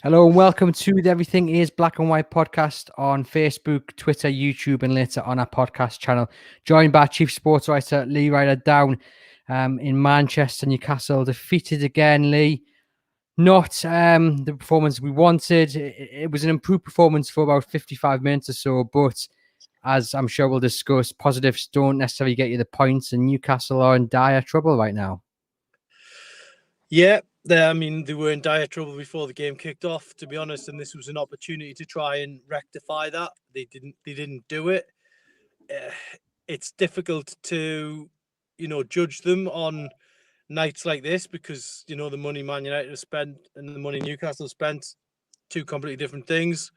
Hello and welcome to the Everything is Black and White podcast on Facebook, Twitter, YouTube, and later on our podcast channel. Joined by Chief Sports Writer Lee Ryder down in Manchester. Newcastle defeated again, Lee. Not the performance we wanted. It was an improved performance for about 55 minutes or so, but as I'm sure we'll discuss, positives don't necessarily get you the points, and Newcastle are in dire trouble right now. Yeah, they were in dire trouble before the game kicked off, to be honest, and this was an opportunity to try and rectify that. They didn't do it. It's difficult to, judge them on nights like this because, the money Man United have spent and the money Newcastle spent, two completely different things.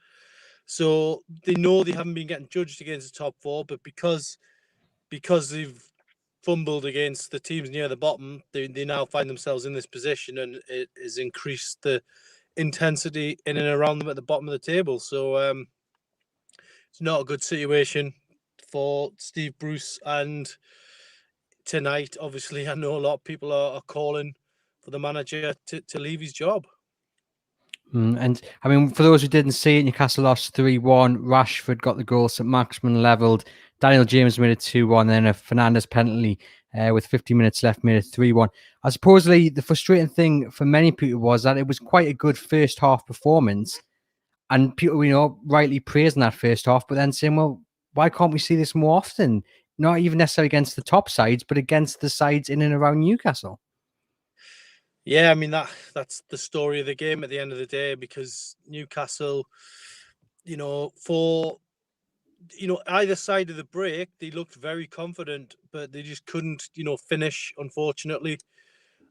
So they know they haven't been getting judged against the top four, but because they've fumbled against the teams near the bottom, they now find themselves in this position, and it has increased the intensity in and around them at the bottom of the table. So it's not a good situation for Steve Bruce. And tonight, obviously, I know a lot of people are calling for the manager to leave his job. And I mean, for those who didn't see it, Newcastle lost 3-1. Rashford got the goal. St. Maximin levelled. Daniel James made it 2-1. Then a Fernandes penalty with 50 minutes left made it 3-1. I suppose the frustrating thing for many people was that it was quite a good first half performance. And people, rightly praising that first half, but then saying, well, why can't we see this more often? Not even necessarily against the top sides, but against the sides in and around Newcastle. Yeah, I mean, that's the story of the game at the end of the day, because Newcastle, for either side of the break, they looked very confident, but they just couldn't, finish, unfortunately.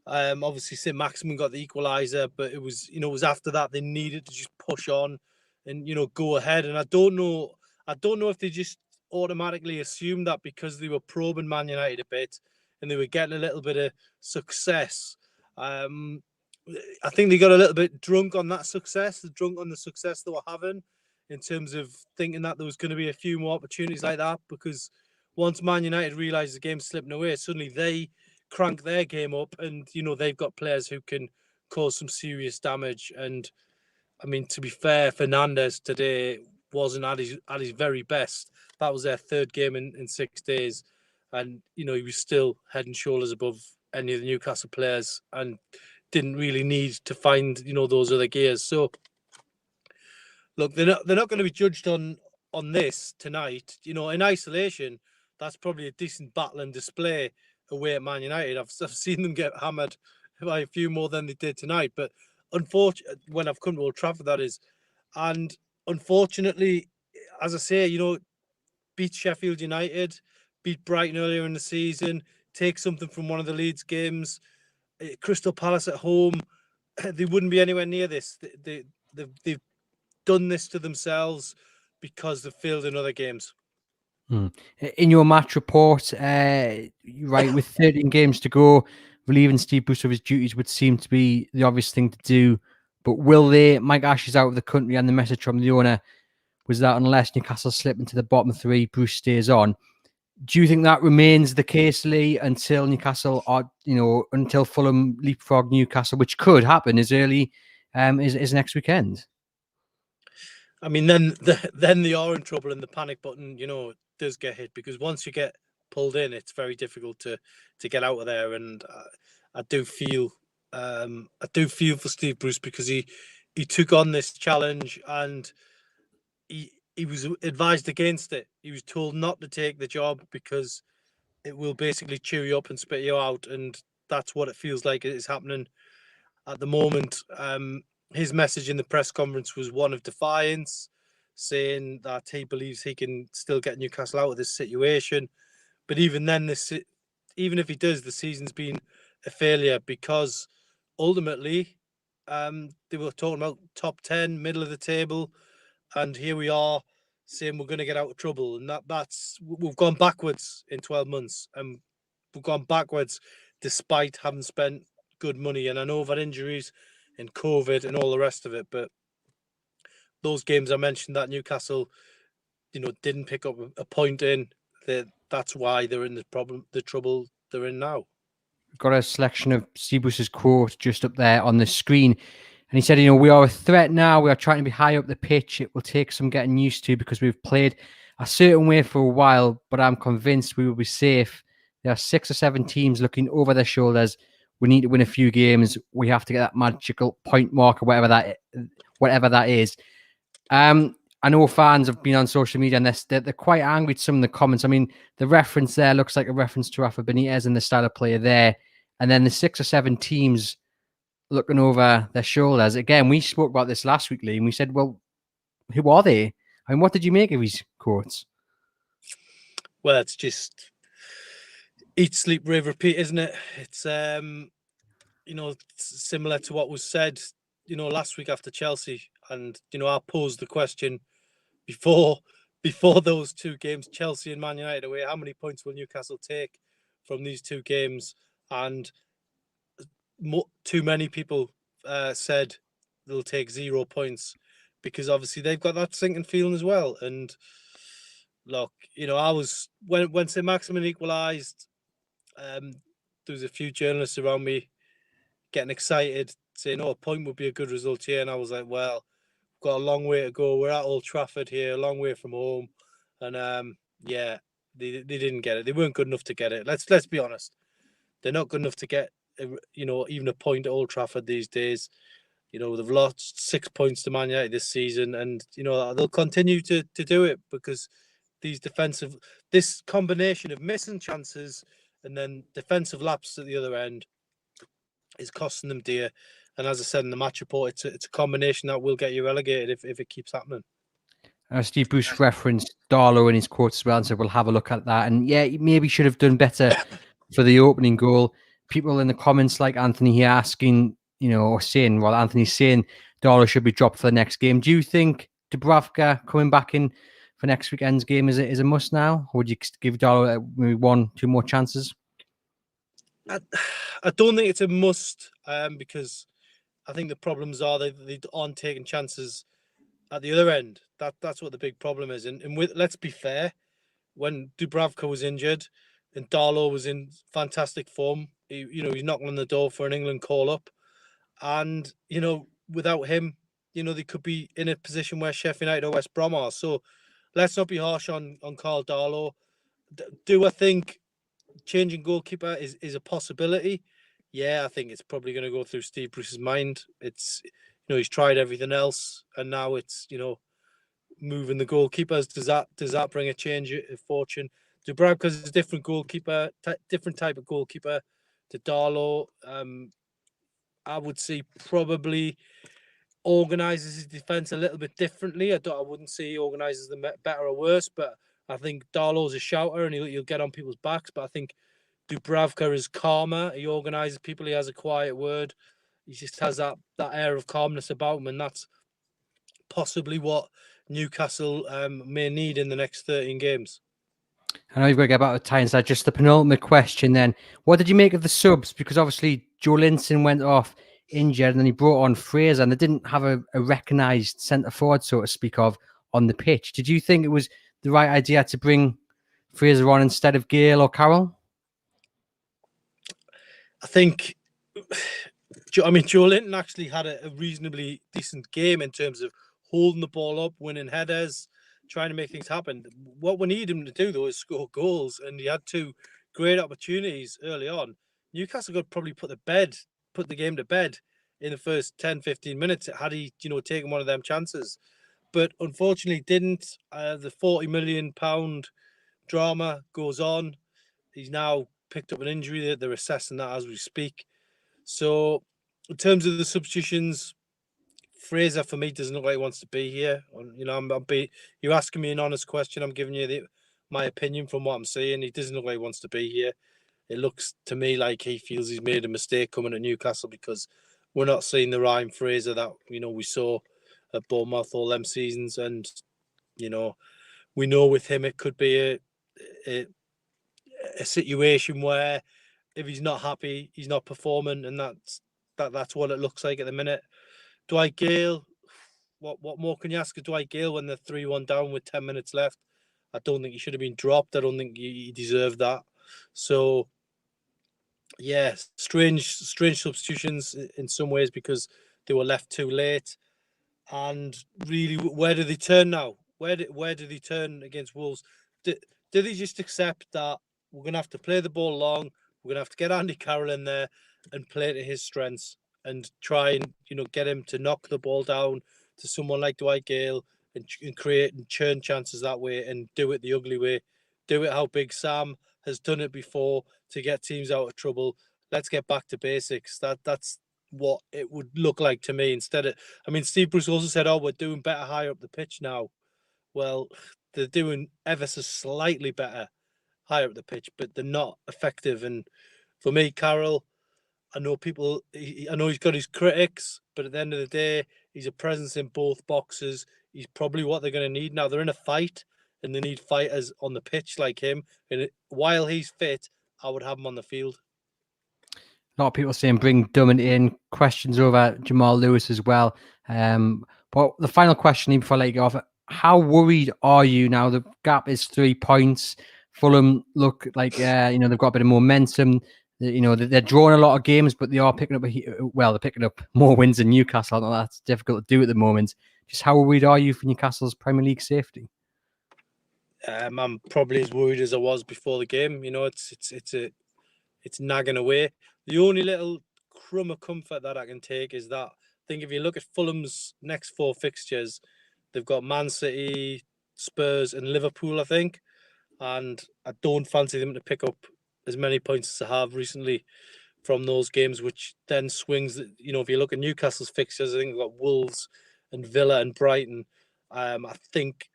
Obviously St. Maximin got the equaliser, but it was after that they needed to just push on and, go ahead. And I don't know if they just automatically assumed that because they were probing Man United a bit and they were getting a little bit of success. I think they got a little bit drunk on that success, drunk on the success they were having, in terms of thinking that there was going to be a few more opportunities like that, because once Man United realised the game's slipping away, suddenly they crank their game up, and they've got players who can cause some serious damage. And I mean, to be fair, Fernandes today wasn't at his very best. That was their third game in 6 days, and he was still head and shoulders above any of the Newcastle players, and didn't really need to find those other gears. So look, they're not going to be judged on this tonight. In isolation, that's probably a decent battle and display away at Man United. I've seen them get hammered by a few more than they did tonight. But unfortunately, when I've come to Old Trafford, that is. And unfortunately, as I say, beat Sheffield United, beat Brighton earlier in the season, take something from one of the Leeds games, Crystal Palace at home, they wouldn't be anywhere near this. They've done this to themselves because they've failed in other games. In your match report, right, with 13 games to go, relieving Steve Bruce of his duties would seem to be the obvious thing to do. But will they? Mike Ash is out of the country, and the message from the owner was that unless Newcastle slip into the bottom three, Bruce stays on. Do you think that remains the case, Lee, until Newcastle are, until Fulham leapfrog Newcastle, which could happen as early as next weekend? I mean, then they are in trouble, and the panic button, does get hit, because once you get pulled in, it's very difficult to get out of there. And I do feel for Steve Bruce, because he took on this challenge, and he was advised against it. He was told not to take the job because it will basically chew you up and spit you out, and that's what it feels like is happening at the moment. His message in the press conference was one of defiance, saying that he believes he can still get Newcastle out of this situation. But even then, even if he does, the season's been a failure, because ultimately they were talking about top 10, middle of the table, and here we are saying we're going to get out of trouble. And we've gone backwards in 12 months, and we've gone backwards despite having spent good money. And I know we've had injuries and COVID and all the rest of it, but those games I mentioned that Newcastle, didn't pick up a point in, that's why they're in the trouble they're in now. We've got a selection of Steve Bruce's quote just up there on the screen. And he said, we are a threat now. We are trying to be high up the pitch. It will take some getting used to because we've played a certain way for a while, but I'm convinced we will be safe. There are 6 or 7 teams looking over their shoulders. We need to win a few games. We have to get that magical point mark or whatever that is. I know fans have been on social media and they're quite angry at some of the comments. I mean, the reference there looks like a reference to Rafa Benitez and the style of player there. And then the 6 or 7 teams looking over their shoulders. Again, we spoke about this last week, Lee, and we said, well, who are they? I mean, what did you make of his quotes? Well, it's just eat, sleep, rave, repeat, isn't it? It's similar to what was said, last week after Chelsea. And, I posed the question before those 2 games, Chelsea and Man United away, how many points will Newcastle take from these 2 games? And too many people said they'll take 0 points because obviously they've got that sinking feeling as well. And look, I was when St. Maximin equalised, there was a few journalists around me getting excited, saying, "Oh, a point would be a good result here," and I was like, "Well, we've got a long way to go. We're at Old Trafford here, a long way from home." And yeah, they didn't get it. They weren't good enough to get it. Let's be honest. They're not good enough to get even a point at Old Trafford these days. They've lost 6 points to Man United this season, and they'll continue to do it because this combination of missing chances and then defensive lapses at the other end is costing them dear. And as I said in the match report, it's a combination that will get you relegated if it keeps happening. Steve Bruce referenced Darlow in his quotes as well, and said we'll have a look at that. And yeah, he maybe should have done better for the opening goal. People in the comments, like Anthony here, asking, or saying, well, Anthony's saying Darlow should be dropped for the next game. Do you think Dubravka coming back in for next weekend's game is a must now? Or would you give Darlow maybe 1-2 more chances? I don't think it's a must because I think the problems are they aren't taking chances at the other end. That's what the big problem is. And let's be fair, when Dubravka was injured and Darlow was in fantastic form, he's knocking on the door for an England call-up. And, without him, they could be in a position where Sheffield United or West Brom are. So let's not be harsh on Karl Darlow. Do I think changing goalkeeper is a possibility? Yeah, I think it's probably going to go through Steve Bruce's mind. It's, he's tried everything else, and now it's, moving the goalkeepers. Does that bring a change of fortune? Dubravka's a different goalkeeper, different type of goalkeeper to Darlow. I would say probably organises his defence a little bit differently. I wouldn't say he organises them better or worse, but I think Darlow's a shouter and he'll get on people's backs. But I think Dubravka is calmer. He organises people. He has a quiet word. He just has that air of calmness about him, and that's possibly what Newcastle may need in the next 13 games. I know you've got to get back to Tyneside. Just the penultimate question then. What did you make of the subs? Because obviously Joe Linton went off injured and then he brought on Fraser and they didn't have a recognised centre forward, so to speak, of on the pitch. Did you think it was the right idea to bring Fraser on instead of Gale or Carroll? I think, Joe Linton actually had a reasonably decent game in terms of holding the ball up, winning headers, trying to make things happen. What we need him to do, though, is score goals. And he had 2 great opportunities early on. Newcastle could probably put the game to bed in the first 10, 15 minutes had he, taken one of them chances. But unfortunately didn't. The £40 million drama goes on. He's now picked up an injury. They're assessing that as we speak. So in terms of the substitutions, Fraser for me doesn't look like he wants to be here. You're asking me an honest question. I'm giving you my opinion from what I'm seeing. He doesn't look like he wants to be here. It looks to me like he feels he's made a mistake coming to Newcastle because we're not seeing the Ryan Fraser that we saw at Bournemouth all them seasons. And we know with him it could be a situation where if he's not happy, he's not performing, and that's what it looks like at the minute. Dwight Gale, what more can you ask of Dwight Gale when they're 3-1 down with 10 minutes left? I don't think he should have been dropped. I don't think he deserved that. So, yeah, strange substitutions in some ways because they were left too late. And really, where do they turn now? Where do they turn against Wolves? Do they just accept that we're going to have to play the ball long, we're going to have to get Andy Carroll in there and play to his strengths and try and, get him to knock the ball down to someone like Dwight Gale and create and churn chances that way and do it the ugly way? Do it how Big Sam has done it before to get teams out of trouble. Let's get back to basics. That's what it would look like to me. Instead of, Steve Bruce also said, we're doing better higher up the pitch now. Well, they're doing ever so slightly better higher up the pitch, but they're not effective. And for me, Carroll, I know he's got his critics, but at the end of the day, he's a presence in both boxes. He's probably what they're going to need now. They're in a fight, and they need fighters on the pitch like him. And while he's fit, I would have him on the field. A lot of people saying bring Drummond in. Questions over Jamal Lewis as well. But the final question before I let you go off, how worried are you now? The gap is 3 points. Fulham look like, they've got a bit of momentum. They're drawing a lot of games, but they are picking up they're picking up more wins than Newcastle. I know that's difficult to do at the moment. Just how worried are you for Newcastle's Premier League safety? I'm probably as worried as I was before the game. It's nagging away. The only little crumb of comfort that I can take is that I think if you look at Fulham's next 4 fixtures, they've got Man City, Spurs, and Liverpool, I think. And I don't fancy them to pick up as many points as they have recently from those games, which then swings. If you look at Newcastle's fixtures, I think they've got Wolves and Villa and Brighton. I think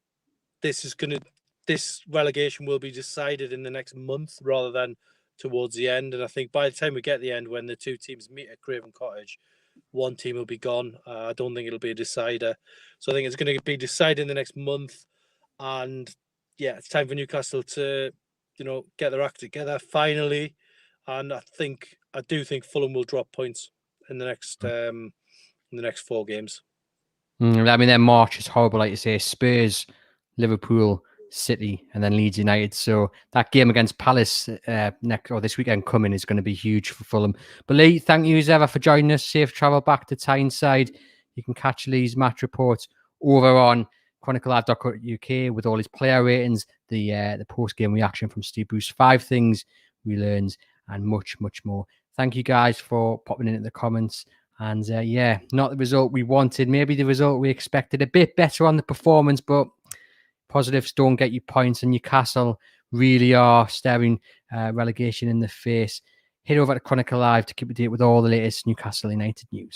this relegation will be decided in the next month rather than towards the end. And I think by the time we get the end, when the 2 teams meet at Craven Cottage, one team will be gone. I don't think it'll be a decider. So I think it's going to be decided in the next month. And yeah, it's time for Newcastle to, get their act together finally. And I do think Fulham will drop points in the next 4 games. Their March is horrible, like you say. Spurs, Liverpool, City, and then Leeds United. So that game against Palace this weekend coming is going to be huge for Fulham. But Lee, thank you as ever for joining us. Safe travel back to Tyneside. You can catch Lee's match reports over on chroniclelive.co.uk with all his player ratings, the post-game reaction from Steve Bruce, 5 things we learned, and much, much more. Thank you guys for popping in the comments. And not the result we wanted. Maybe the result we expected. A bit better on the performance, but positives don't get you points, and Newcastle really are staring relegation in the face. Head over to Chronicle Live to keep up to date with all the latest Newcastle United news.